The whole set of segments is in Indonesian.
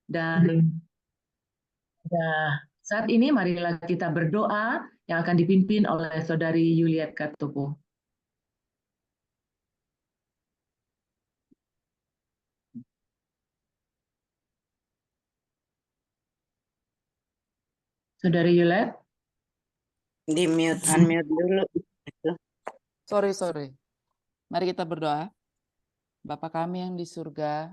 Dan saat ini marilah kita berdoa yang akan dipimpin oleh Saudari Yuliet Katopo. Saudari Yuliet? Di mute, unmute dulu. Sorry. Mari kita berdoa. Bapa kami yang di surga,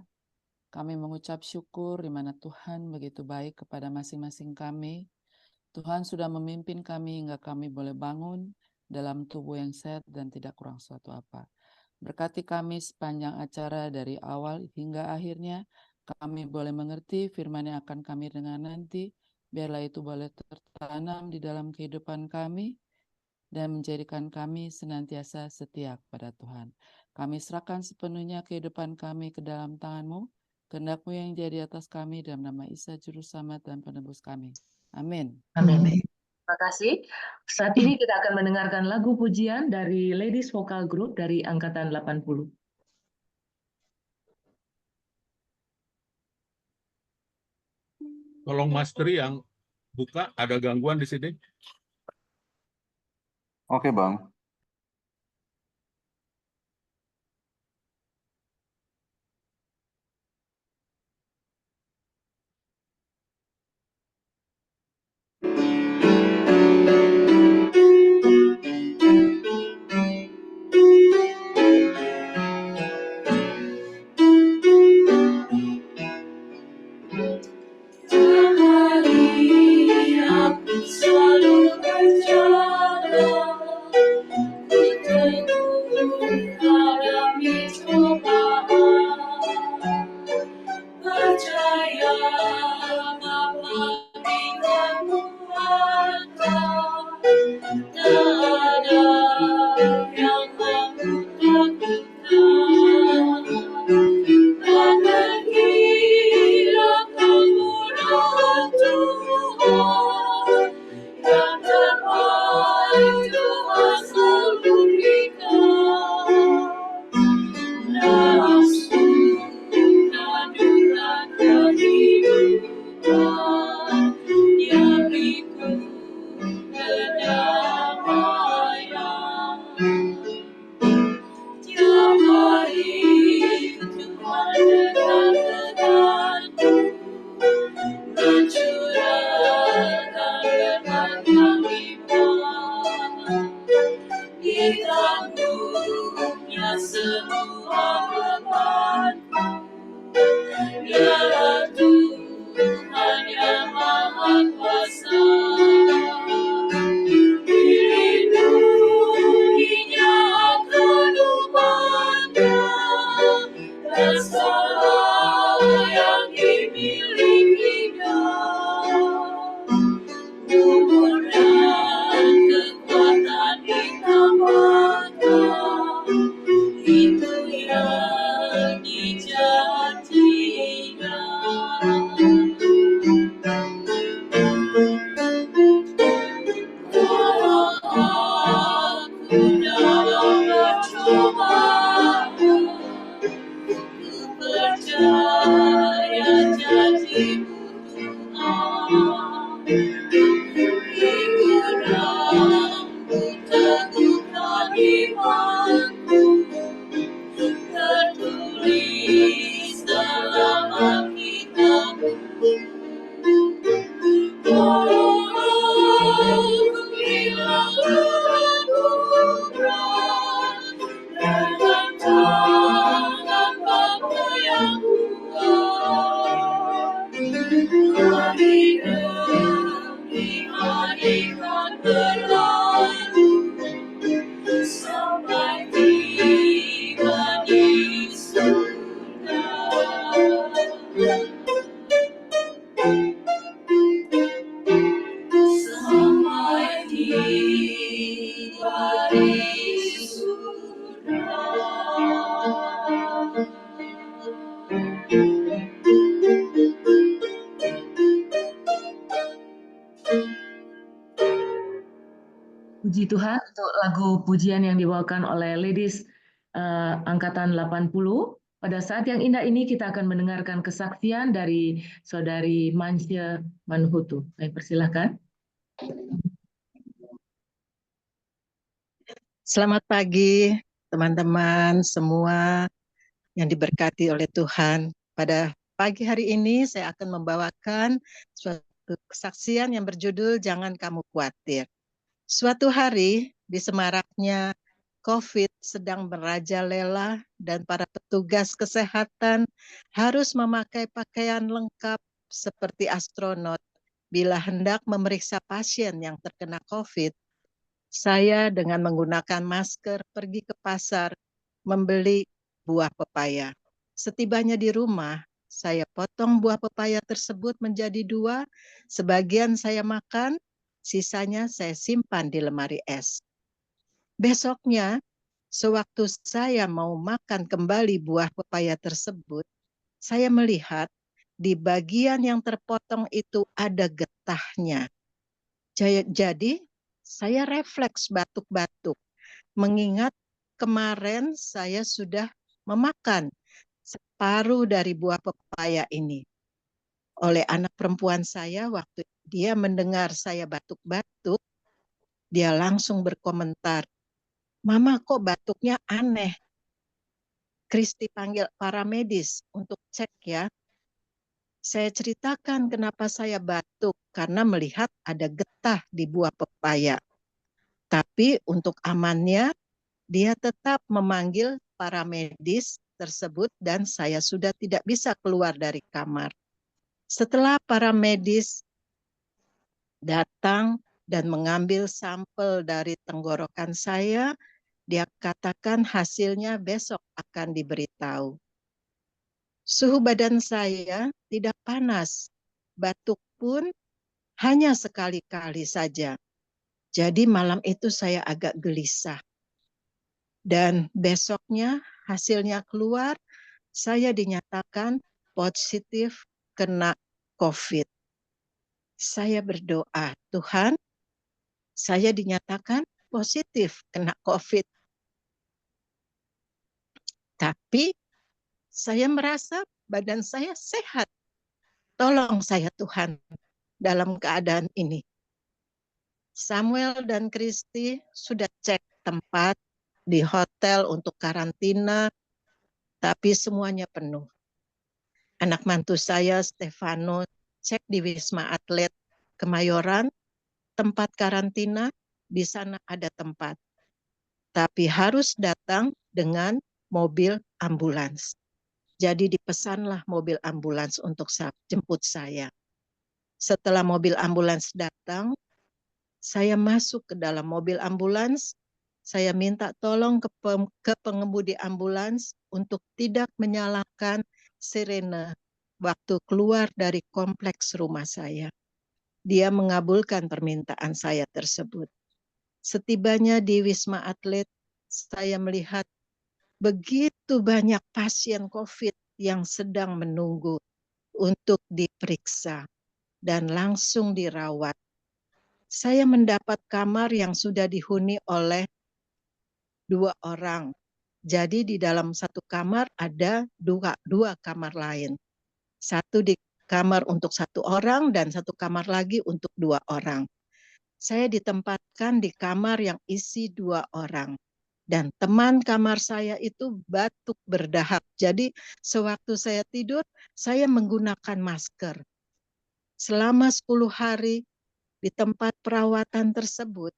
kami mengucap syukur di mana Tuhan begitu baik kepada masing-masing kami. Tuhan sudah memimpin kami hingga kami boleh bangun dalam tubuh yang sehat dan tidak kurang suatu apa. Berkati kami sepanjang acara dari awal hingga akhirnya, kami boleh mengerti firman yang akan kami dengar nanti, biarlah itu boleh tertanam di dalam kehidupan kami dan menjadikan kami senantiasa setia kepada Tuhan. Kami serahkan sepenuhnya kehidupan kami ke dalam tangan-Mu, kehendak-Mu yang jadi atas kami dalam nama Isa Juru Selamat dan Penebus kami. Amin. Amin. Terima kasih. Saat ini kita akan mendengarkan lagu pujian dari Ladies Vocal Group dari Angkatan 80. Tolong Master yang buka, ada gangguan di sini. Oke, Bang. Selalu berjalan, ku teguh hadapi cobaan, percaya Bapa berikanmu ada, tak ada yang aku takutkan, akan hilang kemurahan Tuhan, yang terbaik Tuhan selalu berikan. Nafsu kandungan kehidupan, Dia beriku kedamaian. Tiap hari Tuhan dekat denganku, mencurahkan berkat yang limpah, ditanggung-Nya semua bebanku. Dialah Tuhan yang Maha Kuasa, dilindunginya akan umatnya, dan segala yang dimilikinya. Umur dan kekuatan ditambahkan, itu yang dijanjinya. Walau aku dalam percobaan, ku percaya janji-Mu Tuhan. Hiburan-Mu teguhkan imanku, tertulis dalam Alkitab-Mu. Walau aku hilang dalam berat, dengan tangan Bapa yang kuat, hari demi hari kan berlalu, sampai tiba di surga. Sampai tiba di surga. Puji Tuhan untuk lagu pujian yang dibawakan oleh Ladies Angkatan 80. Pada saat yang indah ini kita akan mendengarkan kesaksian dari Saudari Mansya Manhutu. Kami persilahkan. Selamat pagi teman-teman semua yang diberkati oleh Tuhan. Pada pagi hari ini saya akan membawakan suatu kesaksian yang berjudul Jangan Kamu Khawatir. Suatu hari di semaraknya COVID sedang merajalela dan para petugas kesehatan harus memakai pakaian lengkap seperti astronot bila hendak memeriksa pasien yang terkena COVID. Saya dengan menggunakan masker pergi ke pasar membeli buah pepaya. Setibanya di rumah, saya potong buah pepaya tersebut menjadi 2, sebagian saya makan, sisanya saya simpan di lemari es. Besoknya, sewaktu saya mau makan kembali buah pepaya tersebut, saya melihat di bagian yang terpotong itu ada getahnya. Jadi, saya refleks batuk-batuk, mengingat kemarin saya sudah memakan separuh dari buah pepaya ini. Oleh anak perempuan saya, waktu dia mendengar saya batuk-batuk, dia langsung berkomentar, "Mama, kok batuknya aneh? Kristi panggil paramedis untuk cek ya." Saya ceritakan kenapa saya batuk, karena melihat ada getah di buah pepaya. Tapi untuk amannya, dia tetap memanggil paramedis tersebut dan saya sudah tidak bisa keluar dari kamar. Setelah paramedis datang dan mengambil sampel dari tenggorokan saya, dia katakan hasilnya besok akan diberitahu. Suhu badan saya tidak panas, batuk pun hanya sekali-kali saja. Jadi malam itu saya agak gelisah. Dan besoknya hasilnya keluar, saya dinyatakan positif kena COVID. Saya berdoa, Tuhan, saya dinyatakan positif kena COVID. Tapi saya merasa badan saya sehat. Tolong saya Tuhan dalam keadaan ini. Samuel dan Kristi sudah cek tempat di hotel untuk karantina, tapi semuanya penuh. Anak mantu saya, Stefano, cek di Wisma Atlet Kemayoran, tempat karantina, di sana ada tempat. Tapi harus datang dengan mobil ambulans. Jadi dipesanlah mobil ambulans untuk jemput saya. Setelah mobil ambulans datang, saya masuk ke dalam mobil ambulans. Saya minta tolong ke pengemudi ambulans untuk tidak menyalakan sirene waktu keluar dari kompleks rumah saya. Dia mengabulkan permintaan saya tersebut. Setibanya di Wisma Atlet, saya melihat begitu banyak pasien COVID yang sedang menunggu untuk diperiksa dan langsung dirawat. Saya mendapat kamar yang sudah dihuni oleh 2 orang. Jadi di dalam satu kamar ada dua kamar lain. Satu di kamar untuk 1 orang dan 1 kamar lagi untuk 2 orang. Saya ditempatkan di kamar yang isi 2 orang. Dan teman kamar saya itu batuk berdahak. Jadi sewaktu saya tidur, saya menggunakan masker. Selama 10 hari di tempat perawatan tersebut,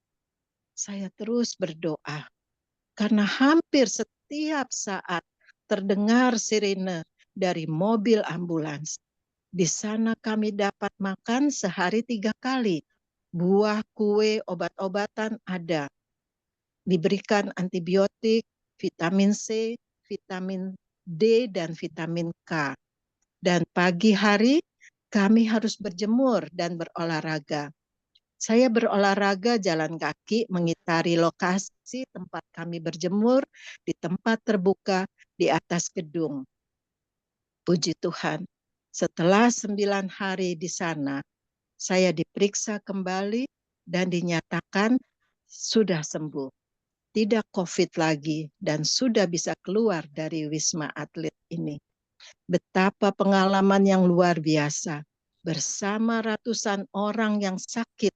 saya terus berdoa. Karena hampir setiap saat terdengar sirene dari mobil ambulans. Di sana kami dapat makan sehari 3 kali. Buah, kue, obat-obatan ada. Diberikan antibiotik, vitamin C, vitamin D, dan vitamin K. Dan pagi hari kami harus berjemur dan berolahraga. Saya berolahraga jalan kaki mengitari lokasi tempat kami berjemur di tempat terbuka di atas gedung. Puji Tuhan, setelah 9 hari di sana, saya diperiksa kembali dan dinyatakan sudah sembuh. Tidak COVID lagi dan sudah bisa keluar dari Wisma Atlet ini. Betapa pengalaman yang luar biasa. Bersama ratusan orang yang sakit.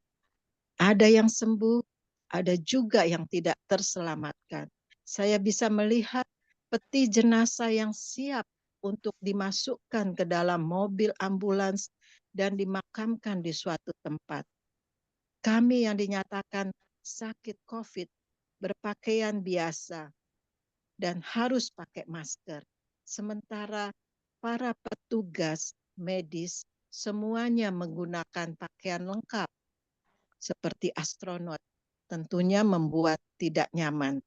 Ada yang sembuh, ada juga yang tidak terselamatkan. Saya bisa melihat peti jenazah yang siap untuk dimasukkan ke dalam mobil ambulans dan dimakamkan di suatu tempat. Kami yang dinyatakan sakit COVID berpakaian biasa dan harus pakai masker. Sementara para petugas medis semuanya menggunakan pakaian lengkap seperti astronot, tentunya membuat tidak nyaman.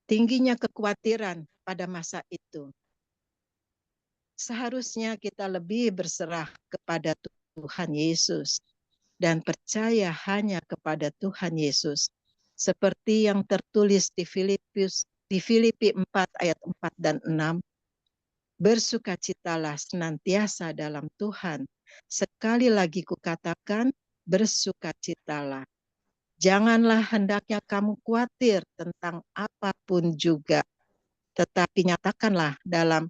Tingginya kekhawatiran pada masa itu. Seharusnya kita lebih berserah kepada Tuhan Yesus dan percaya hanya kepada Tuhan Yesus. Seperti yang tertulis di Filipi 4 ayat 4 dan 6. Bersukacitalah senantiasa dalam Tuhan. Sekali lagi kukatakan, bersukacitalah. Janganlah hendaknya kamu khawatir tentang apapun juga, tetapi nyatakanlah dalam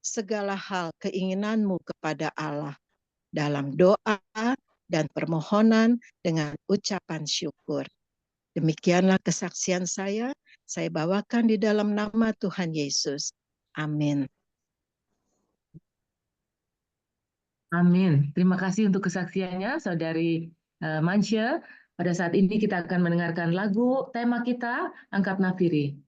segala hal keinginanmu kepada Allah, dalam doa dan permohonan dengan ucapan syukur. Demikianlah kesaksian saya bawakan di dalam nama Tuhan Yesus. Amin. Amin. Terima kasih untuk kesaksiannya, Saudari Mansya. Pada saat ini kita akan mendengarkan lagu tema kita, Angkat Nafiri.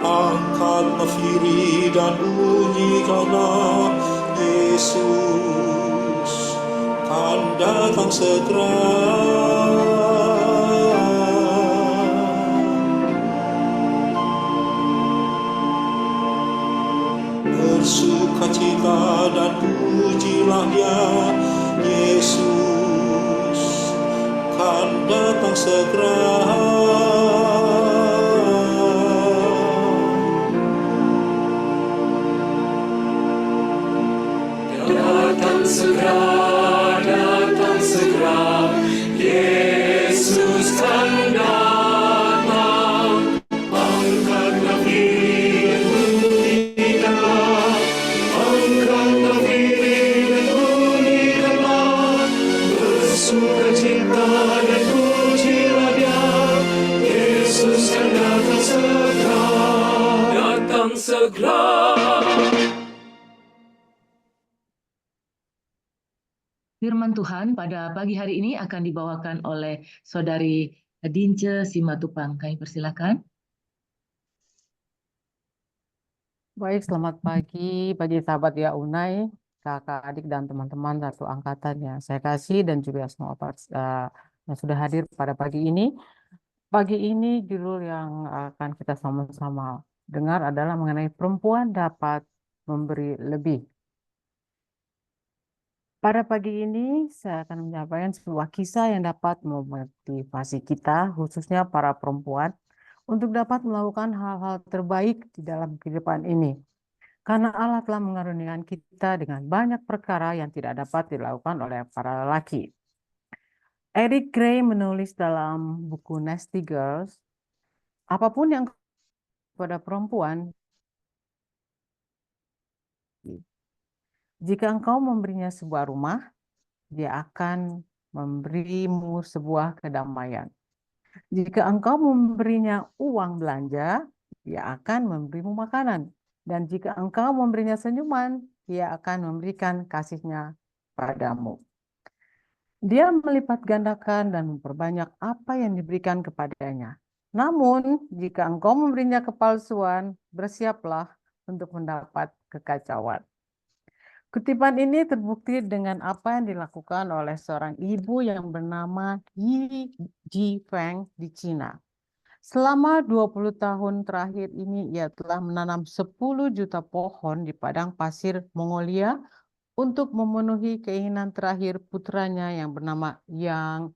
Angkat nafiri dan bunyikanlah, Yesus kan datang segera. Bersukacita dan pujilah Dia, Yesus kan datang segera. Datang segera, Yesus kan datang. Angkat nafiri dan bunyikanlah, angkat nafiri dan bunyikanlah. Bersukacita dan pujilah Dia, Yesus kan datang segera. Datang segera. Firman Tuhan pada pagi hari ini akan dibawakan oleh Saudari Dince Simatupang. Kami persilakan. Baik, selamat pagi bagi sahabat ya Unai, kakak adik dan teman-teman satu angkatan yang saya kasih dan juga semua yang sudah hadir pada pagi ini. Pagi ini judul yang akan kita sama-sama dengar adalah mengenai perempuan dapat memberi lebih. Pada pagi ini saya akan menyampaikan sebuah kisah yang dapat memotivasi kita, khususnya para perempuan, untuk dapat melakukan hal-hal terbaik di dalam kehidupan ini. Karena Allah telah mengaruniakan kita dengan banyak perkara yang tidak dapat dilakukan oleh para lelaki. Eric Gray menulis dalam buku Nasty Girls, apapun yang kepada perempuan, jika engkau memberinya sebuah rumah, dia akan memberimu sebuah kedamaian. Jika engkau memberinya uang belanja, dia akan memberimu makanan. Dan jika engkau memberinya senyuman, dia akan memberikan kasihnya padamu. Dia melipat gandakan dan memperbanyak apa yang diberikan kepadanya. Namun, jika engkau memberinya kepalsuan, bersiaplah untuk mendapat kekacauan. Kutipan ini terbukti dengan apa yang dilakukan oleh seorang ibu yang bernama Yi Ji Feng di Cina. Selama 20 tahun terakhir ini, ia telah menanam 10 juta pohon di padang pasir Mongolia untuk memenuhi keinginan terakhir putranya yang bernama Yang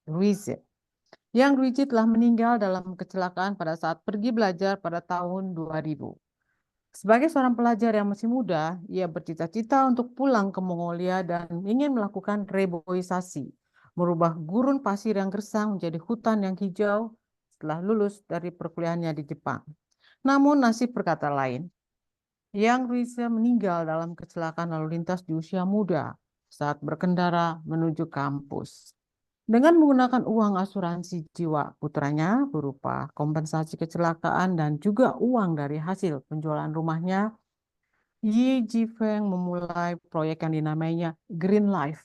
Ruize. Yang Ruize telah meninggal dalam kecelakaan pada saat pergi belajar pada tahun 2000. Sebagai seorang pelajar yang masih muda, ia bercita-cita untuk pulang ke Mongolia dan ingin melakukan reboisasi, merubah gurun pasir yang gersang menjadi hutan yang hijau setelah lulus dari perkuliahannya di Jepang. Namun nasib berkata lain. Yang Ruize meninggal dalam kecelakaan lalu lintas di usia muda saat berkendara menuju kampus. Dengan menggunakan uang asuransi jiwa putranya berupa kompensasi kecelakaan dan juga uang dari hasil penjualan rumahnya, Yi Jifeng memulai proyek yang dinamainya Green Life,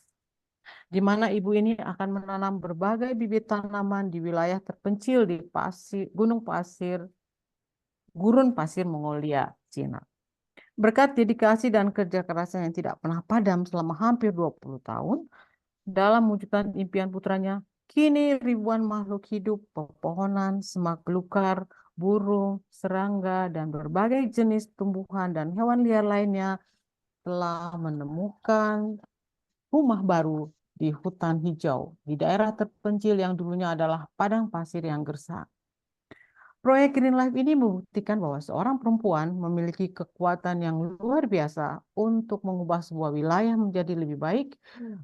di mana ibu ini akan menanam berbagai bibit tanaman di wilayah terpencil di gurun pasir Mongolia, Cina. Berkat dedikasi dan kerja kerasnya yang tidak pernah padam selama hampir 20 tahun, dalam mewujudkan impian putranya, kini ribuan makhluk hidup, pepohonan, semak belukar, burung, serangga, dan berbagai jenis tumbuhan dan hewan liar lainnya telah menemukan rumah baru di hutan hijau di daerah terpencil yang dulunya adalah padang pasir yang gersang. Proyek Green Life ini membuktikan bahwa seorang perempuan memiliki kekuatan yang luar biasa untuk mengubah sebuah wilayah menjadi lebih baik,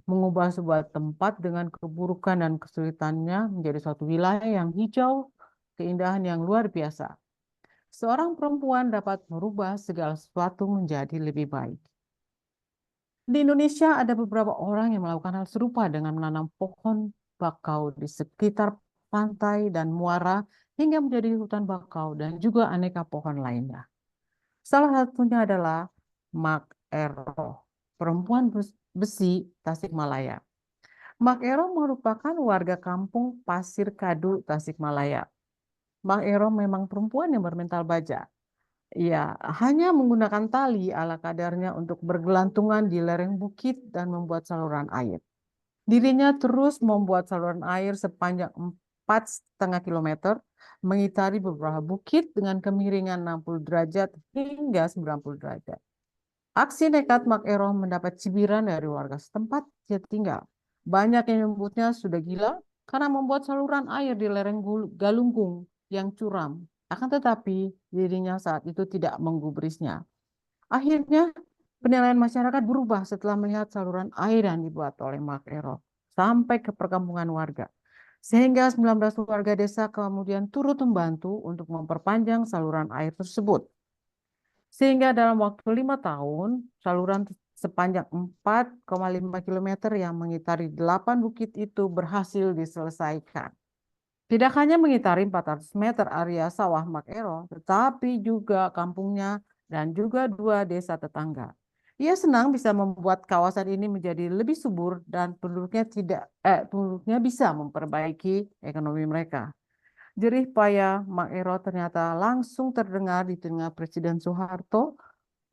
mengubah sebuah tempat dengan keburukan dan kesulitannya menjadi suatu wilayah yang hijau, keindahan yang luar biasa. Seorang perempuan dapat merubah segala sesuatu menjadi lebih baik. Di Indonesia ada beberapa orang yang melakukan hal serupa dengan menanam pohon bakau di sekitar pantai dan muara hingga menjadi hutan bakau dan juga aneka pohon lainnya. Salah satunya adalah Mak Ero, perempuan besi Tasikmalaya. Mak Ero merupakan warga kampung Pasir Kadu, Tasikmalaya. Mak Ero memang perempuan yang bermental baja. Ia hanya menggunakan tali ala kadarnya untuk bergelantungan di lereng bukit dan membuat saluran air. Dirinya terus membuat saluran air sepanjang 4,5 kilometer, mengitari beberapa bukit dengan kemiringan 60 derajat hingga 90 derajat. Aksi nekat Mak Ero mendapat cibiran dari warga setempat dia tinggal. Banyak yang menyebutnya sudah gila karena membuat saluran air di lereng Galunggung yang curam. Akan tetapi dirinya saat itu tidak menggubrisnya. Akhirnya penilaian masyarakat berubah setelah melihat saluran air yang dibuat oleh Mak Ero sampai ke perkampungan warga. Sehingga 19 warga desa kemudian turut membantu untuk memperpanjang saluran air tersebut. Sehingga dalam waktu 5 tahun, saluran sepanjang 4,5 km yang mengitari 8 bukit itu berhasil diselesaikan. Tidak hanya mengitari 400 meter area sawah Mak Ero, tetapi juga kampungnya dan juga 2 desa tetangga. Ia senang bisa membuat kawasan ini menjadi lebih subur dan penduduknya bisa memperbaiki ekonomi mereka. Jerih payah Mak Ero ternyata langsung terdengar di telinga Presiden Soeharto.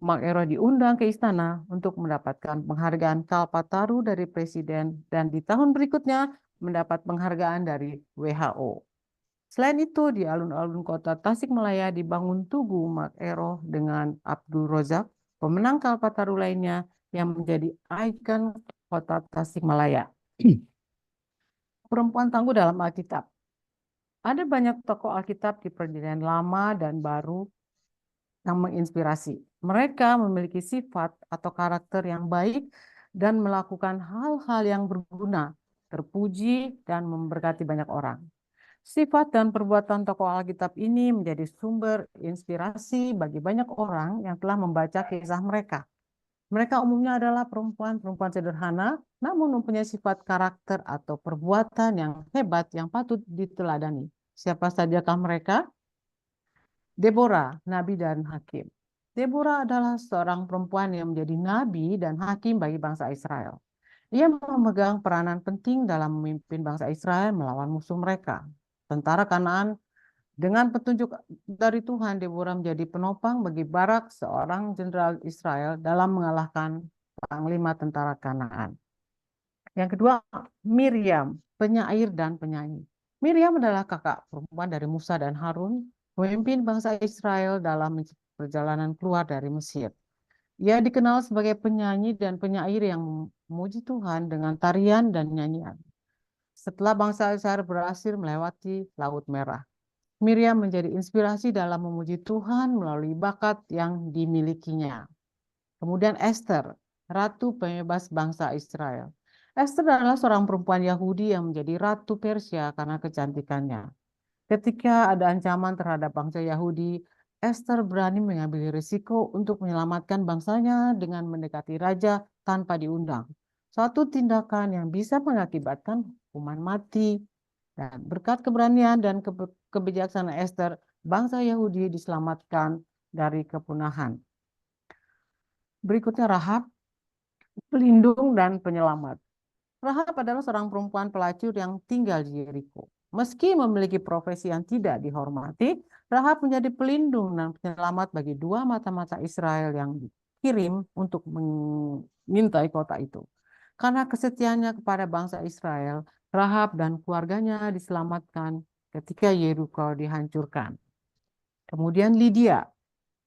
Mak Ero diundang ke istana untuk mendapatkan penghargaan Kalpataru dari Presiden dan di tahun berikutnya mendapat penghargaan dari WHO. Selain itu, di alun-alun kota Tasikmalaya dibangun tugu Mak Ero dengan Abdul Rozak, pemenang Kalpataru lainnya yang menjadi ikon kota Tasikmalaya. Perempuan tangguh dalam Alkitab. Ada banyak tokoh Alkitab di Perjanjian Lama dan Baru yang menginspirasi. Mereka memiliki sifat atau karakter yang baik dan melakukan hal-hal yang berguna, terpuji, dan memberkati banyak orang. Sifat dan perbuatan tokoh Alkitab ini menjadi sumber inspirasi bagi banyak orang yang telah membaca kisah mereka. Mereka umumnya adalah perempuan-perempuan sederhana, namun mempunyai sifat karakter atau perbuatan yang hebat yang patut diteladani. Siapa sajakah mereka? Deborah, nabi dan hakim. Deborah adalah seorang perempuan yang menjadi nabi dan hakim bagi bangsa Israel. Ia memegang peranan penting dalam memimpin bangsa Israel melawan musuh mereka. Tentara Kanaan. Dengan petunjuk dari Tuhan, Deborah menjadi penopang bagi Barak, seorang jenderal Israel, dalam mengalahkan panglima tentara Kanaan. Yang kedua, Miriam, penyair dan penyanyi. Miriam adalah kakak perempuan dari Musa dan Harun, memimpin bangsa Israel dalam perjalanan keluar dari Mesir. Ia dikenal sebagai penyanyi dan penyair yang memuji Tuhan dengan tarian dan nyanyian. Setelah bangsa Israel berhasil melewati Laut Merah, Miriam menjadi inspirasi dalam memuji Tuhan melalui bakat yang dimilikinya. Kemudian Esther, ratu pembebas bangsa Israel. Esther adalah seorang perempuan Yahudi yang menjadi ratu Persia karena kecantikannya. Ketika ada ancaman terhadap bangsa Yahudi, Esther berani mengambil risiko untuk menyelamatkan bangsanya dengan mendekati raja tanpa diundang. Suatu tindakan yang bisa mengakibatkan hukuman mati. Dan berkat keberanian dan kebijaksanaan Esther, bangsa Yahudi diselamatkan dari kepunahan. Berikutnya Rahab, pelindung dan penyelamat. Rahab adalah seorang perempuan pelacur yang tinggal di Yeriko. Meski memiliki profesi yang tidak dihormati, Rahab menjadi pelindung dan penyelamat bagi dua mata-mata Israel yang dikirim untuk mengintai kota itu. Karena kesetiaannya kepada bangsa Israel, Rahab dan keluarganya diselamatkan ketika Yeriko dihancurkan. Kemudian Lydia,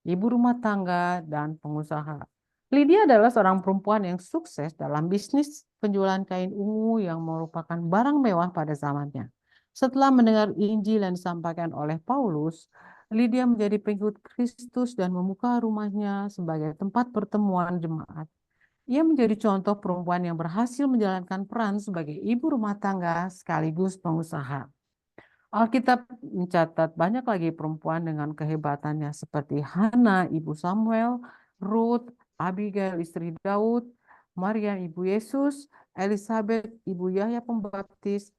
ibu rumah tangga dan pengusaha. Lydia adalah seorang perempuan yang sukses dalam bisnis penjualan kain ungu yang merupakan barang mewah pada zamannya. Setelah mendengar Injil yang disampaikan oleh Paulus, Lydia menjadi pengikut Kristus dan membuka rumahnya sebagai tempat pertemuan jemaat. Ia menjadi contoh perempuan yang berhasil menjalankan peran sebagai ibu rumah tangga sekaligus pengusaha. Alkitab mencatat banyak lagi perempuan dengan kehebatannya seperti Hana, ibu Samuel, Ruth, Abigail, istri Daud, Maria, ibu Yesus, Elizabeth, ibu Yahya Pembaptis,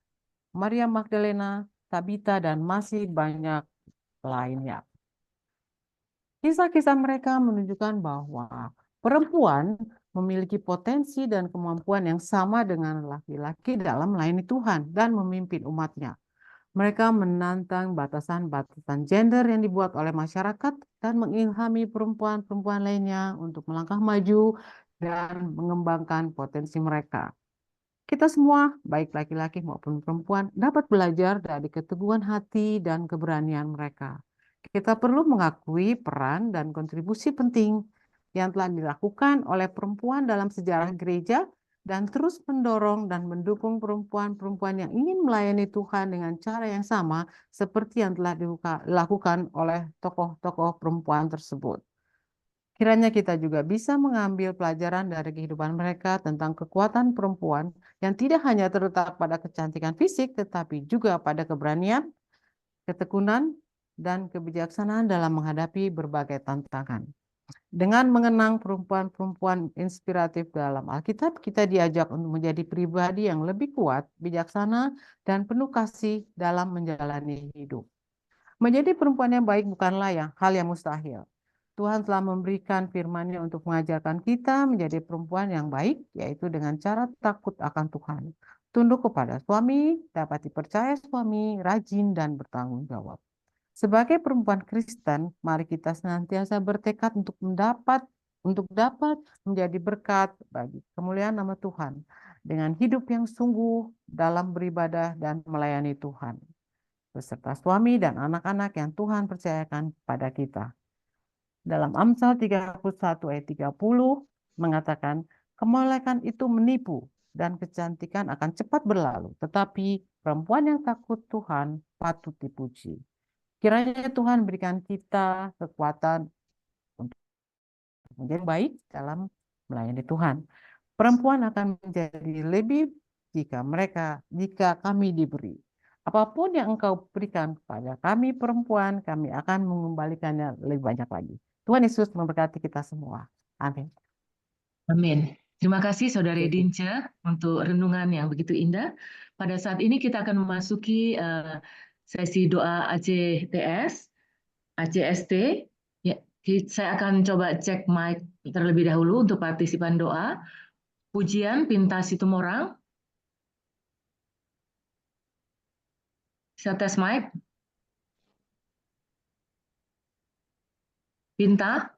Maria Magdalena, Tabita, dan masih banyak lainnya. Kisah-kisah mereka menunjukkan bahwa perempuan memiliki potensi dan kemampuan yang sama dengan laki-laki dalam melayani Tuhan dan memimpin umatnya. Mereka menantang batasan-batasan gender yang dibuat oleh masyarakat dan mengilhami perempuan-perempuan lainnya untuk melangkah maju dan mengembangkan potensi mereka. Kita semua, baik laki-laki maupun perempuan, dapat belajar dari keteguhan hati dan keberanian mereka. Kita perlu mengakui peran dan kontribusi penting yang telah dilakukan oleh perempuan dalam sejarah gereja dan terus mendorong dan mendukung perempuan-perempuan yang ingin melayani Tuhan dengan cara yang sama seperti yang telah dilakukan oleh tokoh-tokoh perempuan tersebut. Kiranya kita juga bisa mengambil pelajaran dari kehidupan mereka tentang kekuatan perempuan yang tidak hanya terletak pada kecantikan fisik, tetapi juga pada keberanian, ketekunan, dan kebijaksanaan dalam menghadapi berbagai tantangan. Dengan mengenang perempuan-perempuan inspiratif dalam Alkitab, kita diajak untuk menjadi pribadi yang lebih kuat, bijaksana, dan penuh kasih dalam menjalani hidup. Menjadi perempuan yang baik bukanlah hal yang mustahil. Tuhan telah memberikan firman-Nya untuk mengajarkan kita menjadi perempuan yang baik, yaitu dengan cara takut akan Tuhan. Tunduk kepada suami, dapat dipercaya suami, rajin, dan bertanggung jawab. Sebagai perempuan Kristen, mari kita senantiasa bertekad untuk dapat menjadi berkat bagi kemuliaan nama Tuhan dengan hidup yang sungguh dalam beribadah dan melayani Tuhan, beserta suami dan anak-anak yang Tuhan percayakan pada kita. Dalam Amsal 31 ayat 30 mengatakan, kemolekan itu menipu dan kecantikan akan cepat berlalu, tetapi perempuan yang takut Tuhan patut dipuji. Kiranya Tuhan berikan kita kekuatan untuk menjadi baik dalam melayani Tuhan. Perempuan akan menjadi lebih jika kami diberi. Apapun yang Engkau berikan kepada kami perempuan, kami akan mengembalikannya lebih banyak lagi. Tuhan Yesus memberkati kita semua. Amin. Amin. Terima kasih Saudari Dince untuk renungan yang begitu indah. Pada saat ini kita akan memasuki sesi doa ACTS, ACST. Ya, saya akan coba cek mic terlebih dahulu untuk partisipan doa. Pujian Pinta Situmorang. Bisa tes mic? Pinta?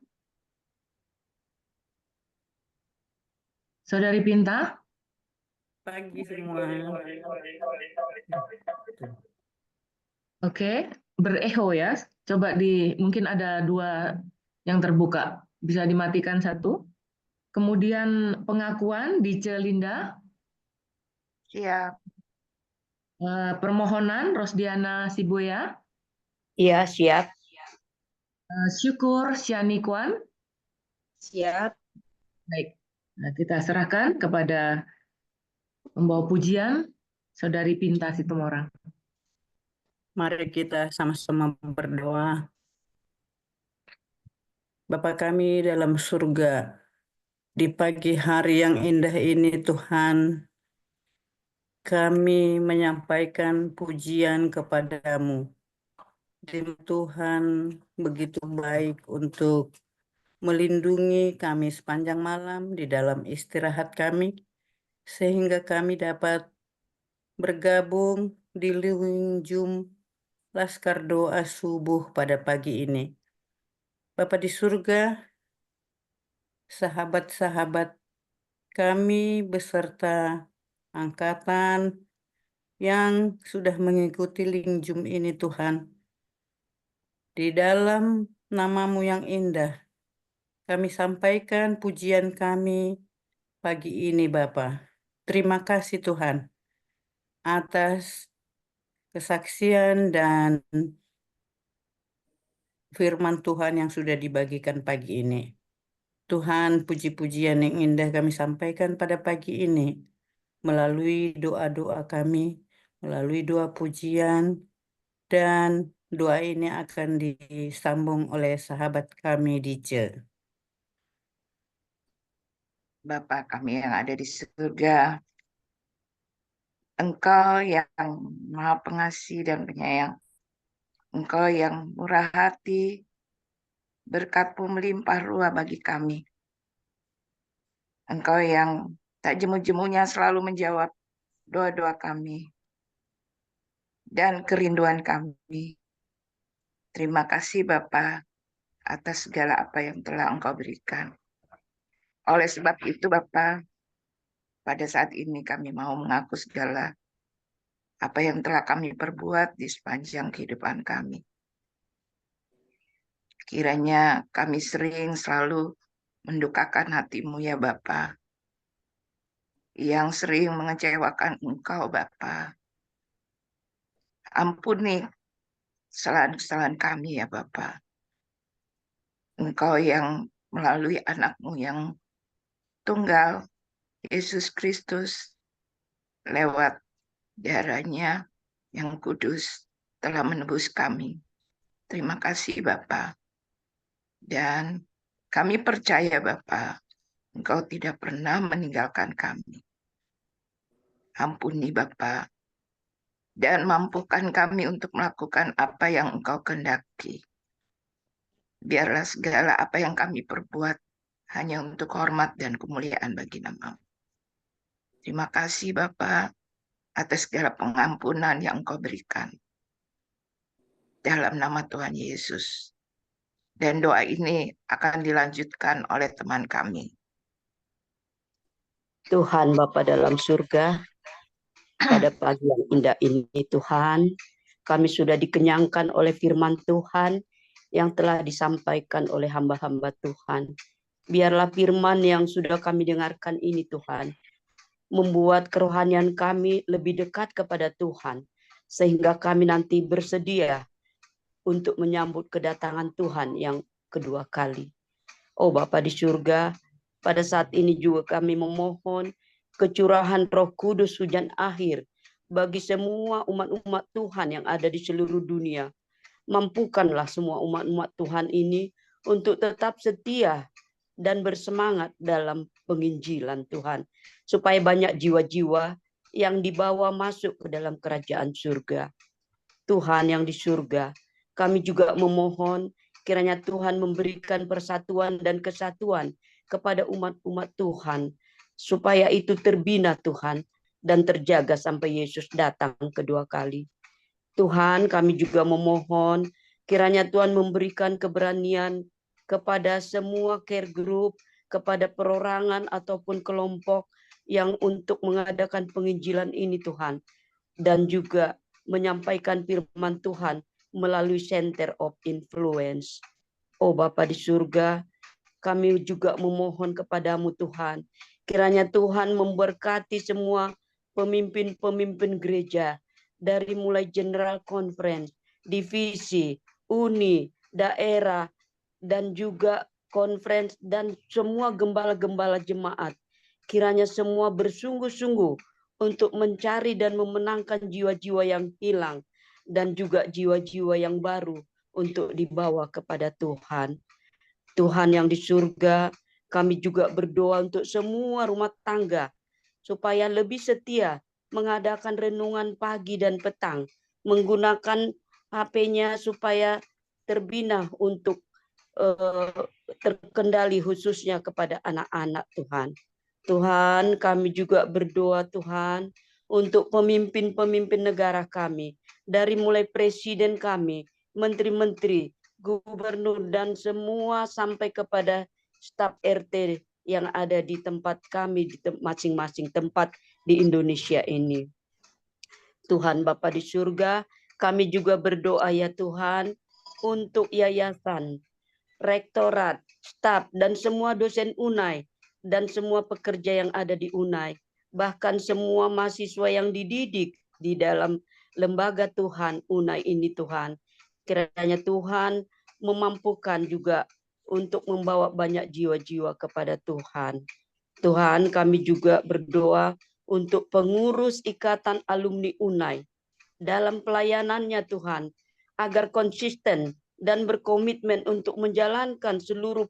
Saudari Pinta? Pagi semua. Oke, berecho ya. Coba mungkin ada 2 yang terbuka. Bisa dimatikan 1. Kemudian pengakuan Dice Linda. Siap. Permohonan Rosdiana Siboya. Iya, siap. Syukur Syani Kwan. Siap. Baik. Nah, kita serahkan kepada pembawa pujian, Saudari Pinta Situmorang. Mari kita sama-sama berdoa. Bapa kami dalam surga, di pagi hari yang indah ini Tuhan, kami menyampaikan pujian kepadamu. Tuhan begitu baik untuk melindungi kami sepanjang malam di dalam istirahat kami, sehingga kami dapat bergabung di living Zoom Laskar Doa Subuh pada pagi ini. Bapa di surga, sahabat-sahabat kami beserta angkatan yang sudah mengikuti link Zoom ini Tuhan, di dalam nama-Mu yang indah, kami sampaikan pujian kami pagi ini Bapa. Terima kasih Tuhan atas kesaksian dan firman Tuhan yang sudah dibagikan pagi ini. Tuhan, puji-pujian yang indah kami sampaikan pada pagi ini melalui doa-doa kami, melalui doa pujian, dan doa ini akan disambung oleh sahabat kami Dice. Bapa kami yang ada di surga, Engkau yang Maha Pengasih dan Penyayang, Engkau yang murah hati, berkat-Mu melimpah ruah bagi kami. Engkau yang tak jemu-jemunya selalu menjawab doa-doa kami dan kerinduan kami. Terima kasih Bapa atas segala apa yang telah Engkau berikan. Oleh sebab itu Bapa, pada saat ini kami mau mengaku segala apa yang telah kami perbuat di sepanjang kehidupan kami. Kiranya kami sering selalu mendukakan hati-Mu ya Bapa, yang sering mengecewakan Engkau Bapa. Ampuni kesalahan-kesalahan kami ya Bapa. Engkau yang melalui anak-Mu yang tunggal, Yesus Kristus, lewat darah-Nya yang kudus telah menebus kami. Terima kasih Bapa. Dan kami percaya Bapa, Engkau tidak pernah meninggalkan kami. Ampuni Bapa, dan mampukan kami untuk melakukan apa yang Engkau kehendaki. Biarlah segala apa yang kami perbuat hanya untuk hormat dan kemuliaan bagi nama-Mu. Terima kasih Bapa atas segala pengampunan yang Engkau berikan. Dalam nama Tuhan Yesus. Dan doa ini akan dilanjutkan oleh teman kami. Tuhan Bapa dalam surga, pada pagi yang indah ini Tuhan, kami sudah dikenyangkan oleh firman Tuhan yang telah disampaikan oleh hamba-hamba Tuhan. Biarlah firman yang sudah kami dengarkan ini Tuhan, membuat kerohanian kami lebih dekat kepada Tuhan, sehingga kami nanti bersedia untuk menyambut kedatangan Tuhan yang kedua kali. Oh Bapa di surga, pada saat ini juga kami memohon kecurahan Roh Kudus hujan akhir bagi semua umat-umat Tuhan yang ada di seluruh dunia. Mampukanlah semua umat-umat Tuhan ini untuk tetap setia dan bersemangat dalam penginjilan Tuhan, supaya banyak jiwa-jiwa yang dibawa masuk ke dalam kerajaan surga. Tuhan yang di surga, kami juga memohon kiranya Tuhan memberikan persatuan dan kesatuan kepada umat-umat Tuhan, supaya itu terbina Tuhan dan terjaga sampai Yesus datang kedua kali. Tuhan, kami juga memohon kiranya Tuhan memberikan keberanian kepada semua care group, kepada perorangan ataupun kelompok yang untuk mengadakan penginjilan ini Tuhan, dan juga menyampaikan firman Tuhan melalui Center of Influence. Oh Bapa di surga, kami juga memohon kepadamu Tuhan, kiranya Tuhan memberkati semua pemimpin-pemimpin gereja, dari mulai General Conference, divisi, uni, daerah, dan juga conference, dan semua gembala-gembala jemaat. Kiranya semua bersungguh-sungguh untuk mencari dan memenangkan jiwa-jiwa yang hilang, dan juga jiwa-jiwa yang baru untuk dibawa kepada Tuhan. Tuhan yang di surga, kami juga berdoa untuk semua rumah tangga, supaya lebih setia mengadakan renungan pagi dan petang, menggunakan HP-nya supaya terbina untuk terkendali khususnya kepada anak-anak Tuhan. Tuhan, kami juga berdoa Tuhan untuk pemimpin-pemimpin negara kami, dari mulai presiden kami, menteri-menteri, gubernur, dan semua sampai kepada staf RT yang ada di tempat kami, di masing-masing tempat di Indonesia ini. Tuhan Bapa di surga, kami juga berdoa ya Tuhan untuk yayasan, rektorat, staf, dan semua dosen UNAI, dan semua pekerja yang ada di UNAI, bahkan semua mahasiswa yang dididik di dalam lembaga Tuhan UNAI ini Tuhan. Kiranya Tuhan memampukan juga untuk membawa banyak jiwa-jiwa kepada Tuhan. Tuhan, kami juga berdoa untuk pengurus Ikatan Alumni UNAI dalam pelayanannya Tuhan, agar konsisten dan berkomitmen untuk menjalankan seluruh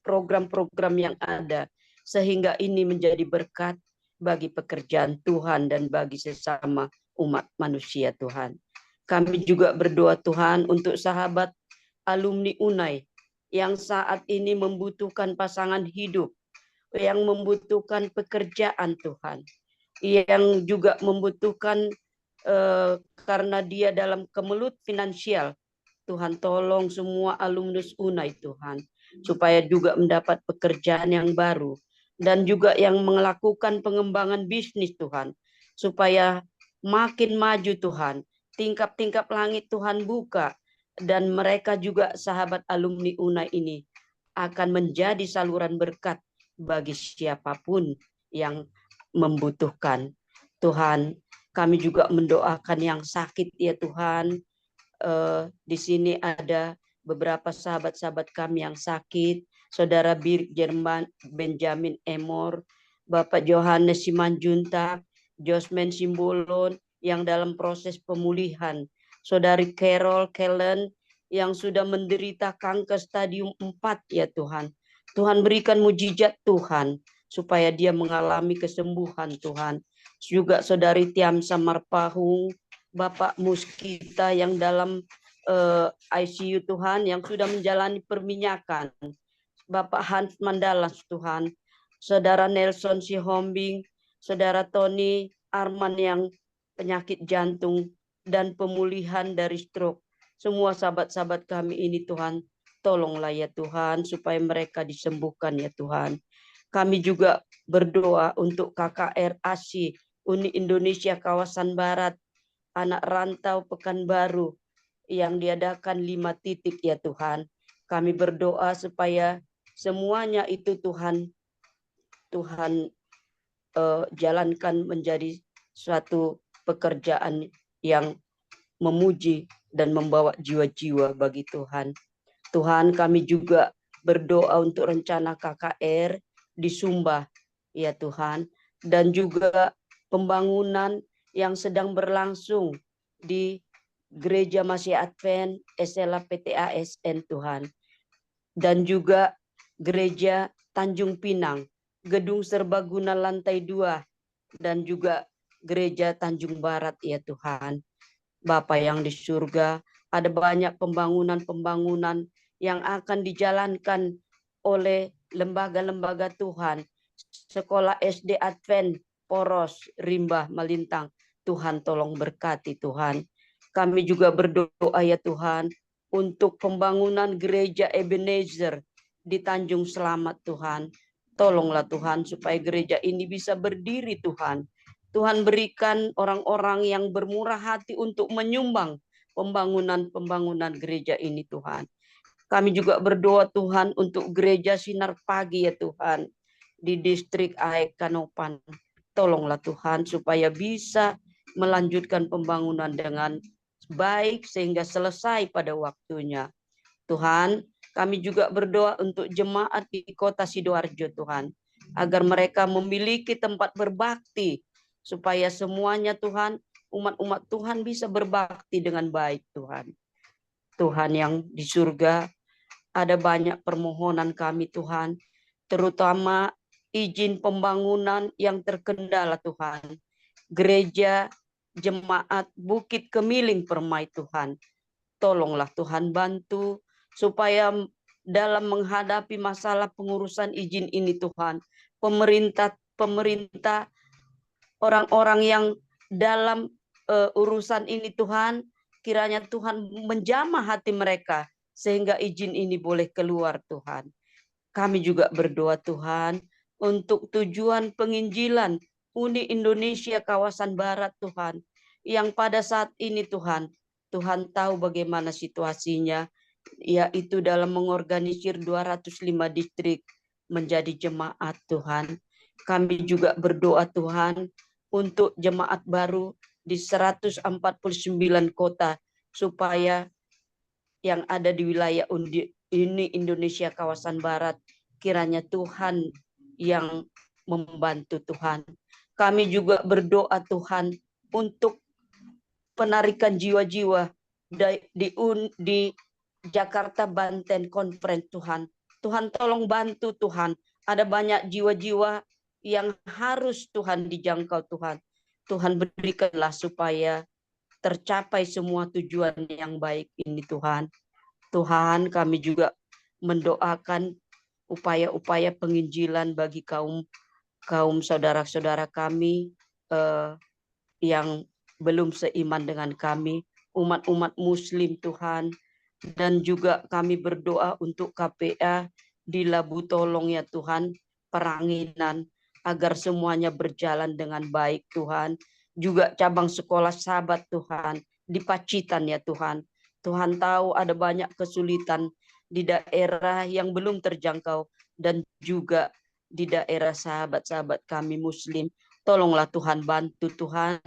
program-program yang ada, sehingga ini menjadi berkat bagi pekerjaan Tuhan dan bagi sesama umat manusia Tuhan. Kami juga berdoa Tuhan untuk sahabat alumni UNAI yang saat ini membutuhkan pasangan hidup, yang membutuhkan pekerjaan Tuhan, yang juga membutuhkan karena dia dalam kemelut finansial. Tuhan tolong semua alumnus UNAI Tuhan, supaya juga mendapat pekerjaan yang baru, dan juga yang melakukan pengembangan bisnis Tuhan, supaya makin maju Tuhan, tingkap-tingkap langit Tuhan buka, dan mereka juga sahabat alumni UNAI ini akan menjadi saluran berkat bagi siapapun yang membutuhkan. Tuhan, kami juga mendoakan yang sakit ya Tuhan. Di sini ada beberapa sahabat-sahabat kami yang sakit, Saudara Jerman Benjamin Emor, Bapak Johannes Simanjuntak, Josmen Simbolon yang dalam proses pemulihan, Saudari Carol Kellen yang sudah menderita kanker stadium 4 ya Tuhan. Tuhan berikan mujizat Tuhan supaya dia mengalami kesembuhan Tuhan. Juga Saudari Tiam Samarpahung, Bapak Muskita yang dalam ICU Tuhan, yang sudah menjalani perminyakan, Bapak Hans Mandalas Tuhan, Saudara Nelson Sihombing, Saudara Tony Arman yang penyakit jantung dan pemulihan dari stroke. Semua sahabat-sahabat kami ini Tuhan, tolonglah ya Tuhan supaya mereka disembuhkan ya Tuhan. Kami juga berdoa untuk KKR ASI Uni Indonesia Kawasan Barat, anak rantau Pekanbaru yang diadakan 5 titik ya Tuhan. Kami berdoa supaya semuanya itu Tuhan jalankan menjadi suatu pekerjaan yang memuji dan membawa jiwa-jiwa bagi Tuhan. Tuhan, kami juga berdoa untuk rencana KKR di Sumba ya Tuhan, dan juga pembangunan yang sedang berlangsung di Gereja Masih Advent SLA PTASN Tuhan, dan juga Gereja Tanjung Pinang, Gedung Serbaguna lantai 2, dan juga Gereja Tanjung Barat ya Tuhan. Bapa yang di surga, ada banyak pembangunan-pembangunan yang akan dijalankan oleh lembaga-lembaga Tuhan, sekolah SD Advent Poros Rimba Malintang. Tuhan tolong berkati Tuhan. Kami juga berdoa ya Tuhan untuk pembangunan gereja Ebenezer di Tanjung Selamat Tuhan. Tolonglah Tuhan supaya gereja ini bisa berdiri Tuhan, Tuhan berikan orang-orang yang bermurah hati untuk menyumbang pembangunan gereja ini Tuhan. Kami juga berdoa Tuhan untuk gereja Sinar Pagi ya Tuhan. Di distrik AEK Kanopan. Tolonglah Tuhan supaya bisa melanjutkan pembangunan dengan baik sehingga selesai pada waktunya. Tuhan, kami juga berdoa untuk jemaat di kota Sidoarjo Tuhan. Agar mereka memiliki tempat berbakti. Supaya semuanya Tuhan, umat-umat Tuhan bisa berbakti dengan baik Tuhan. Tuhan yang di surga, ada banyak permohonan kami Tuhan. Terutama izin pembangunan yang terkendala Tuhan. Gereja Jemaat Bukit Kemiling Permai Tuhan. Tolonglah Tuhan bantu supaya dalam menghadapi masalah pengurusan izin ini Tuhan. Pemerintah orang-orang yang dalam urusan ini Tuhan, kiranya Tuhan menjamah hati mereka sehingga izin ini boleh keluar Tuhan. Kami juga berdoa Tuhan untuk tujuan penginjilan Uni Indonesia kawasan Barat Tuhan. Yang pada saat ini Tuhan tahu bagaimana situasinya, yaitu dalam mengorganisir 205 distrik menjadi jemaat Tuhan. Kami juga berdoa Tuhan untuk jemaat baru di 149 kota supaya yang ada di wilayah Uni Indonesia kawasan Barat, kiranya Tuhan yang membantu Tuhan. Kami juga berdoa Tuhan untuk penarikan jiwa-jiwa di Jakarta Banten Conference Tuhan. Tuhan tolong bantu Tuhan. Ada banyak jiwa-jiwa yang harus Tuhan dijangkau Tuhan. Tuhan berikanlah supaya tercapai semua tujuan yang baik ini Tuhan. Tuhan, kami juga mendoakan upaya-upaya penginjilan bagi kaum saudara-saudara kami yang belum seiman dengan kami, umat-umat Muslim Tuhan, dan juga kami berdoa untuk KPA di Labu Tolong ya Tuhan, Peranginan, agar semuanya berjalan dengan baik Tuhan. Juga cabang sekolah Sahabat Tuhan di Pacitan ya Tuhan. Tuhan tahu ada banyak kesulitan di daerah yang belum terjangkau dan juga di daerah sahabat-sahabat kami Muslim. Tolonglah Tuhan, bantu Tuhan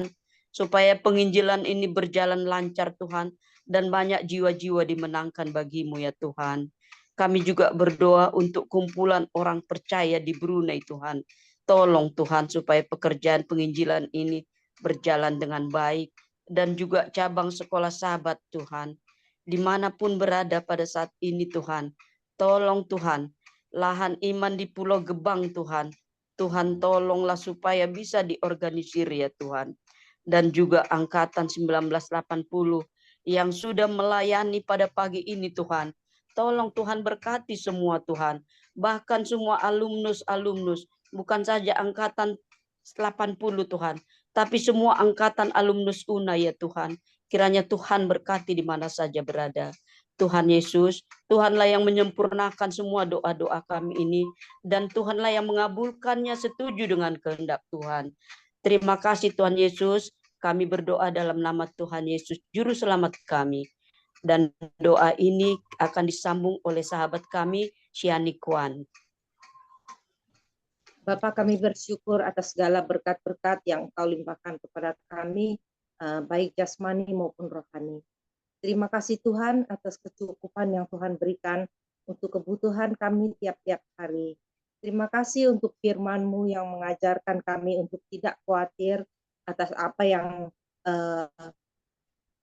supaya penginjilan ini berjalan lancar Tuhan dan banyak jiwa-jiwa dimenangkan bagimu ya Tuhan. Kami juga berdoa untuk kumpulan orang percaya di Brunei Tuhan. Tolong Tuhan supaya pekerjaan penginjilan ini berjalan dengan baik dan juga cabang sekolah Sahabat Tuhan. Dimanapun berada pada saat ini Tuhan, tolong Tuhan, lahan iman di Pulau Gebang Tuhan, Tuhan tolonglah supaya bisa diorganisir ya Tuhan. Dan juga angkatan 1980 yang sudah melayani pada pagi ini Tuhan, tolong Tuhan berkati semua Tuhan, bahkan semua alumnus, bukan saja angkatan 80 Tuhan, tapi semua angkatan alumnus UNA ya Tuhan. Kiranya Tuhan berkati di mana saja berada. Tuhan Yesus, Tuhanlah yang menyempurnakan semua doa-doa kami ini. Dan Tuhanlah yang mengabulkannya setuju dengan kehendak Tuhan. Terima kasih Tuhan Yesus. Kami berdoa dalam nama Tuhan Yesus, Juru Selamat kami. Dan doa ini akan disambung oleh sahabat kami, Shiani Kwan. Bapak, kami bersyukur atas segala berkat-berkat yang Engkau limpahkan kepada kami, baik jasmani maupun rohani. Terima kasih Tuhan atas kecukupan yang Tuhan berikan untuk kebutuhan kami tiap-tiap hari. Terima kasih untuk firman-Mu yang mengajarkan kami untuk tidak khawatir atas apa yang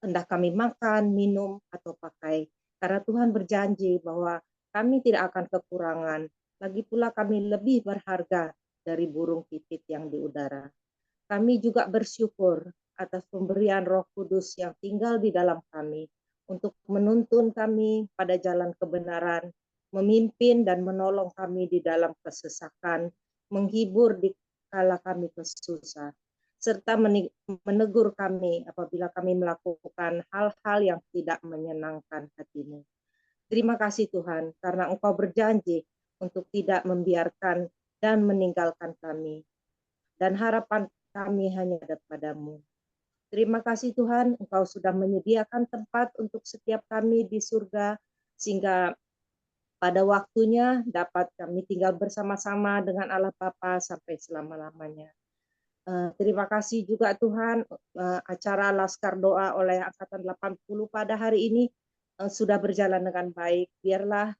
hendak kami makan, minum, atau pakai. Karena Tuhan berjanji bahwa kami tidak akan kekurangan. Lagi pula kami lebih berharga dari burung pipit yang di udara. Kami juga bersyukur atas pemberian Roh Kudus yang tinggal di dalam kami untuk menuntun kami pada jalan kebenaran, memimpin dan menolong kami di dalam kesesakan, menghibur di kala kami kesusahan, serta menegur kami apabila kami melakukan hal-hal yang tidak menyenangkan hati-Mu. Terima kasih Tuhan, karena Engkau berjanji untuk tidak membiarkan dan meninggalkan kami. Dan harapan kami hanya ada padamu. Terima kasih Tuhan, Engkau sudah menyediakan tempat untuk setiap kami di surga, sehingga pada waktunya dapat kami tinggal bersama-sama dengan Allah Bapa sampai selama-lamanya. Terima kasih juga Tuhan, acara Laskar Doa oleh Angkatan 80 pada hari ini sudah berjalan dengan baik. Biarlah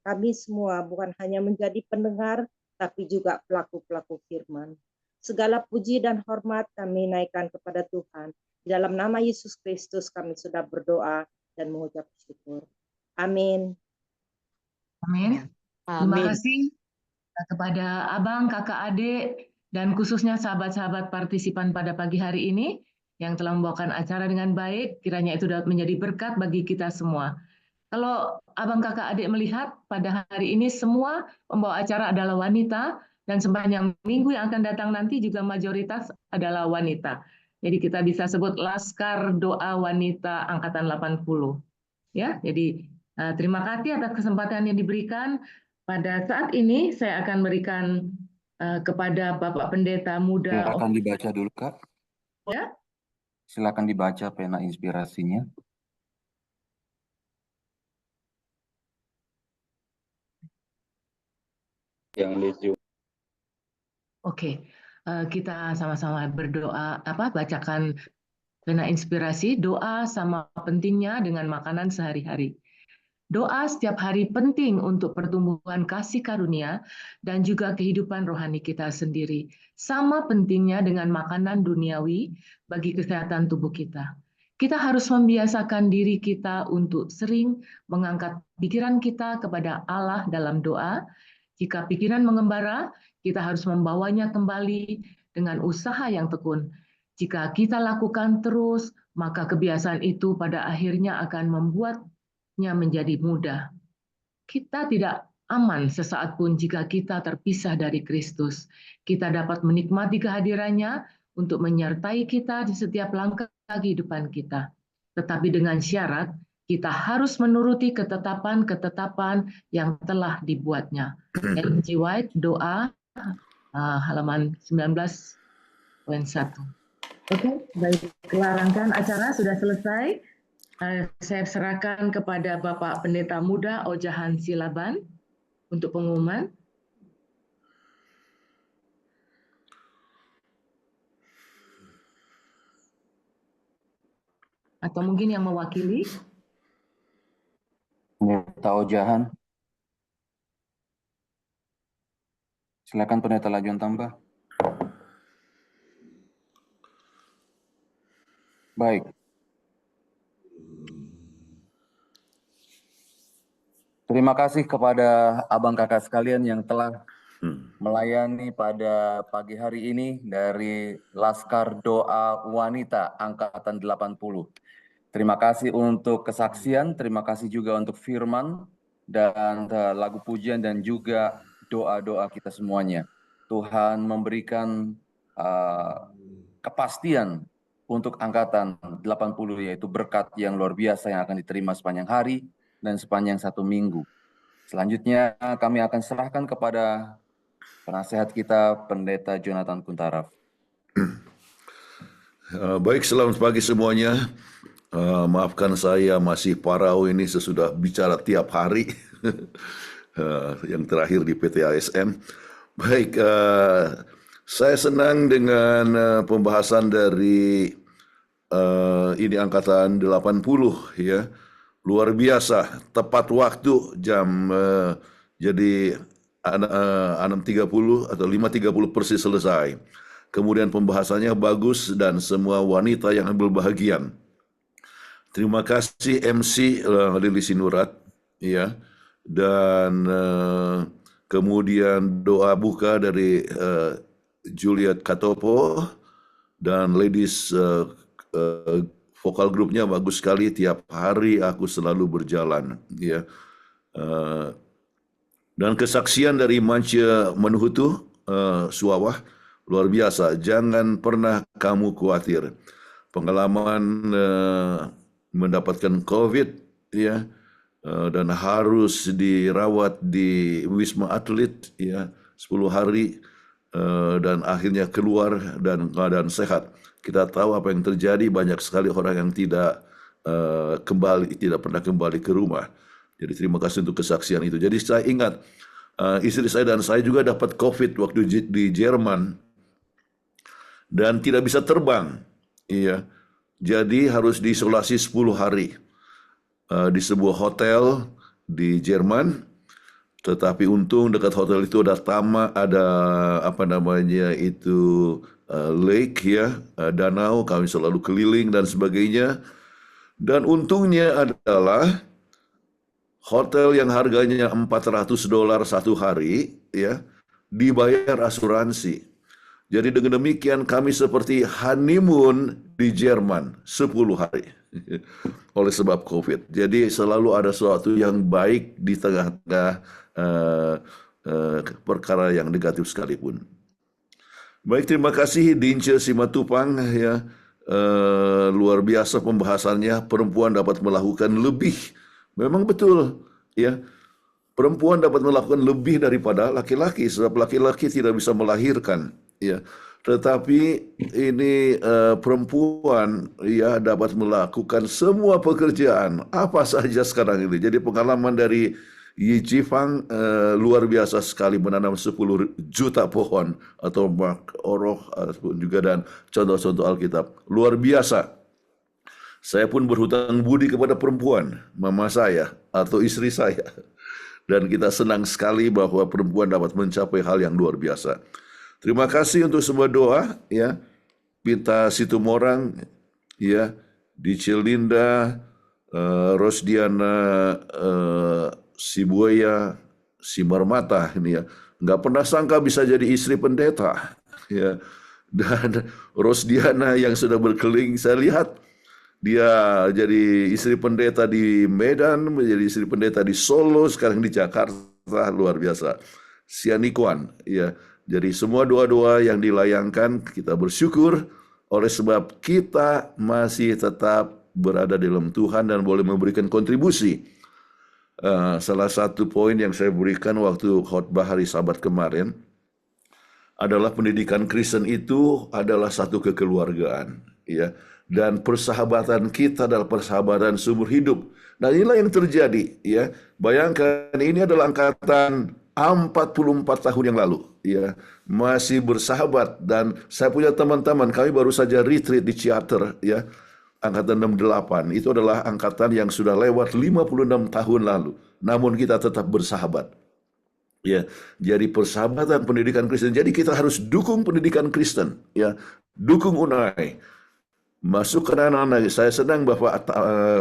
kami semua bukan hanya menjadi pendengar, tapi juga pelaku-pelaku firman. Segala puji dan hormat kami naikkan kepada Tuhan. Di dalam nama Yesus Kristus kami sudah berdoa dan mengucap syukur. Amin. Amin. Terima Amin. kasih kepada abang, kakak, adik, dan khususnya sahabat-sahabat partisipan pada pagi hari ini yang telah membawakan acara dengan baik. Kiranya itu dapat menjadi berkat bagi kita semua. Kalau abang, kakak, adik melihat pada hari ini semua pembawa acara adalah wanita, dan sepanjang minggu yang akan datang nanti juga mayoritas adalah wanita. Jadi kita bisa sebut Laskar Doa Wanita Angkatan 80. Ya, jadi terima kasih atas kesempatan yang diberikan. Pada saat ini saya akan berikan kepada Bapak Pendeta Muda. Silakan dibaca dulu, Kak. Ya. Silakan dibaca pena inspirasinya. Yang lucu. Oke, kita sama-sama berdoa, bacakan pena inspirasi, doa sama pentingnya dengan makanan sehari-hari. Doa setiap hari penting untuk pertumbuhan kasih karunia dan juga kehidupan rohani kita sendiri. Sama pentingnya dengan makanan duniawi bagi kesehatan tubuh kita. Kita harus membiasakan diri kita untuk sering mengangkat pikiran kita kepada Allah dalam doa. Jika pikiran mengembara, kita harus membawanya kembali dengan usaha yang tekun. Jika kita lakukan terus, maka kebiasaan itu pada akhirnya akan membuatnya menjadi mudah. Kita tidak aman sesaat pun jika kita terpisah dari Kristus. Kita dapat menikmati kehadirannya untuk menyertai kita di setiap langkah kehidupan kita. Tetapi dengan syarat, kita harus menuruti ketetapan-ketetapan yang telah dibuatnya. Ellen G. White, doa, halaman 19.1. Oke, baik. Rangkaian acara sudah selesai. Saya serahkan kepada Bapak Pendeta Muda Ojahan Silaban untuk pengumuman. Atau mungkin yang mewakili. Pendeta Ojahan. Silakan Pendeta Lajuan tambah. Baik. Terima kasih kepada abang kakak sekalian yang telah melayani pada pagi hari ini dari Laskar Doa Wanita Angkatan 80. Terima kasih untuk kesaksian, terima kasih juga untuk firman dan lagu pujian dan juga doa-doa kita semuanya. Tuhan memberikan kepastian untuk angkatan 80, yaitu berkat yang luar biasa yang akan diterima sepanjang hari dan sepanjang 1 minggu. Selanjutnya kami akan serahkan kepada penasehat kita, Pendeta Jonathan Kuntaraf. Baik, selamat pagi semuanya. Maafkan saya masih parau ini sesudah bicara tiap hari. Yang terakhir di PT ASM. Baik, saya senang dengan pembahasan dari ini angkatan 80 ya. Luar biasa, tepat waktu jam jadi 6.30 atau 5.30 persis selesai. Kemudian pembahasannya bagus dan semua wanita yang berbahagian. Terima kasih MC Lili Sinurat ya. Dan kemudian doa buka dari Juliet Katopo dan ladies vokal grupnya bagus sekali, tiap hari aku selalu berjalan ya. Dan kesaksian dari Manca Menuhutu Suawah luar biasa, jangan pernah kamu khawatir. Pengalaman mendapatkan COVID ya, dan harus dirawat di Wisma Atlet ya 10 hari, dan akhirnya keluar dan keadaan sehat. Kita tahu apa yang terjadi, banyak sekali orang yang tidak pernah kembali ke rumah. Jadi terima kasih untuk kesaksian itu. Jadi saya ingat istri saya dan saya juga dapat COVID waktu di Jerman dan tidak bisa terbang. Iya. Jadi harus diisolasi 10 hari di sebuah hotel di Jerman. Tetapi untung dekat hotel itu ada lake ya, danau, kami selalu keliling dan sebagainya. Dan untungnya adalah hotel yang harganya $400 satu hari ya dibayar asuransi. Jadi dengan demikian kami seperti honeymoon di Jerman 10 hari oleh sebab COVID. Jadi selalu ada sesuatu yang baik di tengah-tengah perkara yang negatif sekalipun. Baik, terima kasih Dince Simatupang ya. Luar biasa pembahasannya. Perempuan dapat melakukan lebih. Memang betul ya. Perempuan dapat melakukan lebih daripada laki-laki, sebab laki-laki tidak bisa melahirkan ya. Tetapi ini perempuan ya dapat melakukan semua pekerjaan apa saja sekarang ini. Jadi pengalaman dari Yi Jifang luar biasa sekali, menanam 10 juta pohon atau Mark Oroh juga, dan contoh-contoh Alkitab luar biasa. Saya pun berhutang budi kepada perempuan, mama saya atau istri saya, dan kita senang sekali bahwa perempuan dapat mencapai hal yang luar biasa. Terima kasih untuk semua doa ya. Pita Situmorang ya, Dicelinda, Rosdiana, Sibuaya, Simarmata ini ya, nggak pernah sangka bisa jadi istri pendeta ya. Dan Rosdiana yang sudah berkeliling, saya lihat dia jadi istri pendeta di Medan, menjadi istri pendeta di Solo, sekarang di Jakarta, luar biasa. Sianikuan ya. Jadi semua doa-doa yang dilayangkan kita bersyukur oleh sebab kita masih tetap berada dalam Tuhan dan boleh memberikan kontribusi. Salah satu poin yang saya berikan waktu khotbah hari Sabat kemarin adalah pendidikan Kristen itu adalah satu kekeluargaan ya, dan persahabatan kita adalah persahabatan seumur hidup. Dan inilah yang terjadi ya. Bayangkan ini adalah angkatan 44 tahun yang lalu ya, masih bersahabat. Dan saya punya teman-teman, kami baru saja retreat di Ciater ya, angkatan 68, itu adalah angkatan yang sudah lewat 56 tahun lalu. Namun kita tetap bersahabat. Ya, jadi persahabatan pendidikan Kristen. Jadi kita harus dukung pendidikan Kristen, ya. Dukung UNAI. Masukkan anak-anak. Saya senang bahwa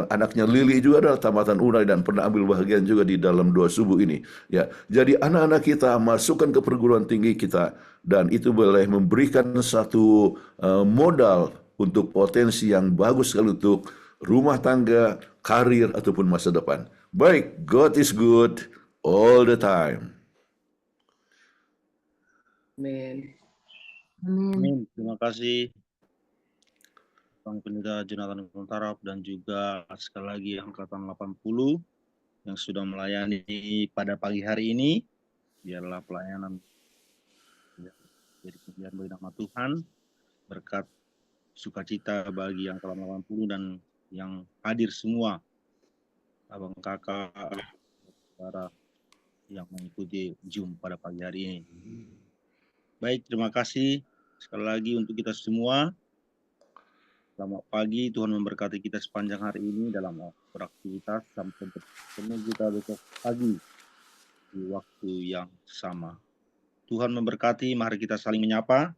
anaknya Lili juga adalah tamatan UNAI dan pernah ambil bagian juga di dalam doa subuh ini. Ya, jadi anak-anak kita masukkan ke perguruan tinggi kita, dan itu boleh memberikan satu modal untuk potensi yang bagus sekali untuk rumah tangga, karir, ataupun masa depan. Baik, God is good all the time. Amin. Amin. Terima kasih Bang Pendeta Jonathan Guntarap dan juga sekali lagi Angkatan 80 yang sudah melayani pada pagi hari ini. Biarlah pelayanan jadi kemuliaan bagi nama Tuhan, berkat sukacita bagi yang telah 80 dan yang hadir semua, abang kakak, saudara yang mengikuti Zoom pada pagi hari ini. Baik, terima kasih sekali lagi untuk kita semua. Selamat pagi, Tuhan memberkati kita sepanjang hari ini dalam beraktivitas, sampai bertemu kita besok pagi di waktu yang sama. Tuhan memberkati, mari kita saling menyapa.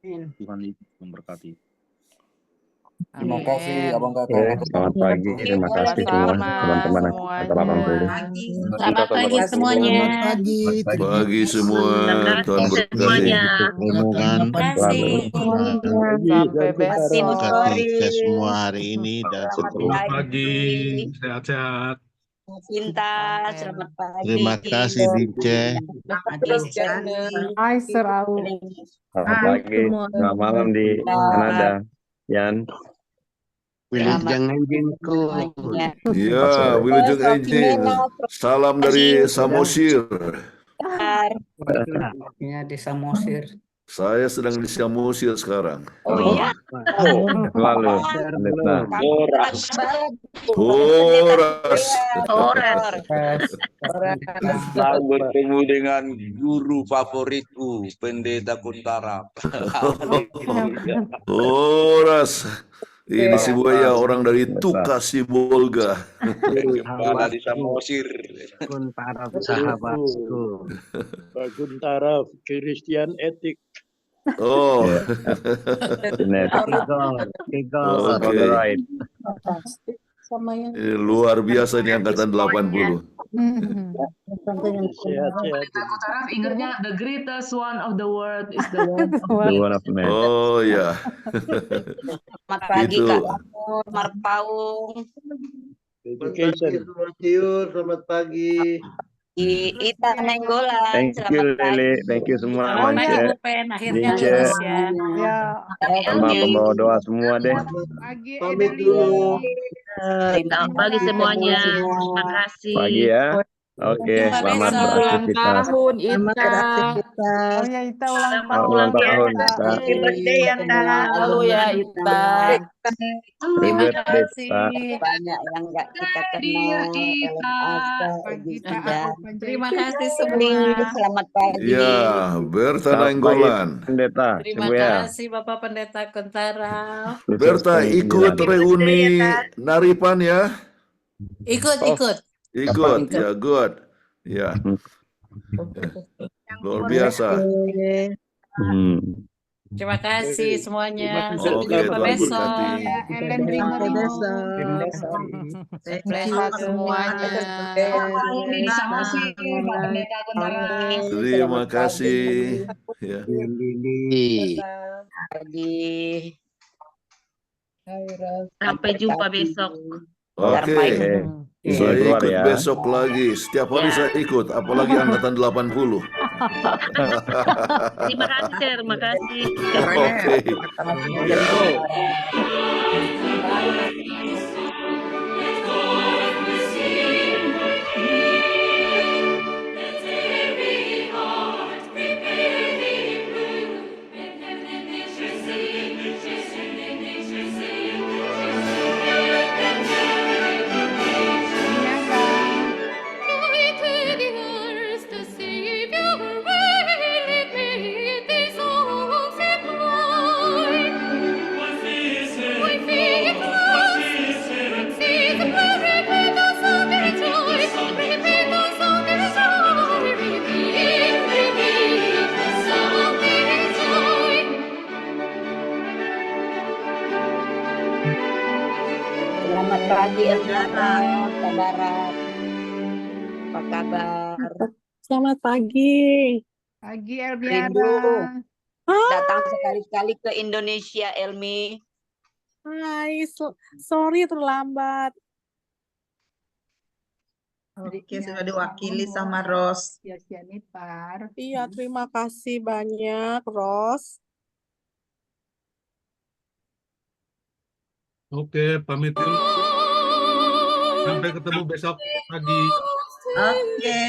Tuhan memberkati. Terima kasih Abang Kakak. Selamat pagi, terima kasih semua teman-teman angkatan 80. Selamat pagi semuanya. Selamat pagi. Pagi semua, Tuhan berkati. Sampai besok. Kita semua hari ini dan Selamat pagi, sehat-sehat. Pintar, selamat pagi. terima kasih Dince. Hai Serau. Selamat pagi, selamat malam di Kanada. Yan. Wilujeng anjingku. Ya, Wilujeng Anjing. Salam dari Samosir. Ini di Samosir. Saya sedang di Samosir sekarang. Oh iya. Lalu, pendeta. Horas. Senang bertemu dengan guru favoritku, Pendeta Kuntara. Horas. Ini si Buaya orang dari Tukas Sibolga. Gembala di Samosir. Kuntara sahabatku. Pak Kuntara, Christian etik. Oh. Oke. Luar biasa ini angkatan 80. Pendeta Kuntara ingatnya the greatest one of the world is the one of man. Oh ya. Selamat pagi Itu. Kak Amur, Marpaung. Selamat pagi. Ita Nenggolan. Thank you, Lili. Thank you semua. Selamat pagi, Mance, Bu Pen. Akhirnya Dince, lulus ya. sama pembawa doa semua deh. Pamit dulu. Selamat pagi semuanya. Terima kasih. Pagi ya. Oke, selamat beraktivitas. Oh ya, Ita ulang tahun. Ulang tahun, Ita. Happy birthday ya, Kak. Halo ya, Ita. Terima kasih. Banyak yang nggak kita kenal. Terima kasih semua. Selamat pagi. Ya, Berta Nainggolan. Pendeta. Terima kasih Bapak Pendeta Kuntara. Berta ikut reuni Naripan ya. Ikut. Ikut, ya good. Ya. Luar biasa. Terima kasih semuanya. Oke, Sampai jumpa Tuhan besok. berkati. Sehat semuanya. di Samosir, Pak Pendeta Kuntara. Terima kasih. Ya. Sampai jumpa besok. Oke. Saya keluar ikut ya. besok lagi. Setiap hari saya ikut, apalagi angkatan 80. Terima kasih, terima kasih. Oke. Ya. Selamat pagi Elvira, Barat. Apa kabar? Selamat pagi. Pagi Rindu. Datang sekali-sekali ke Indonesia, Elmi. Hai, sorry terlambat. Oke, sudah diwakili sama Ros. Iya, terima kasih banyak, Ros. Oke, pamit dulu. Sampai ketemu besok pagi. Oke.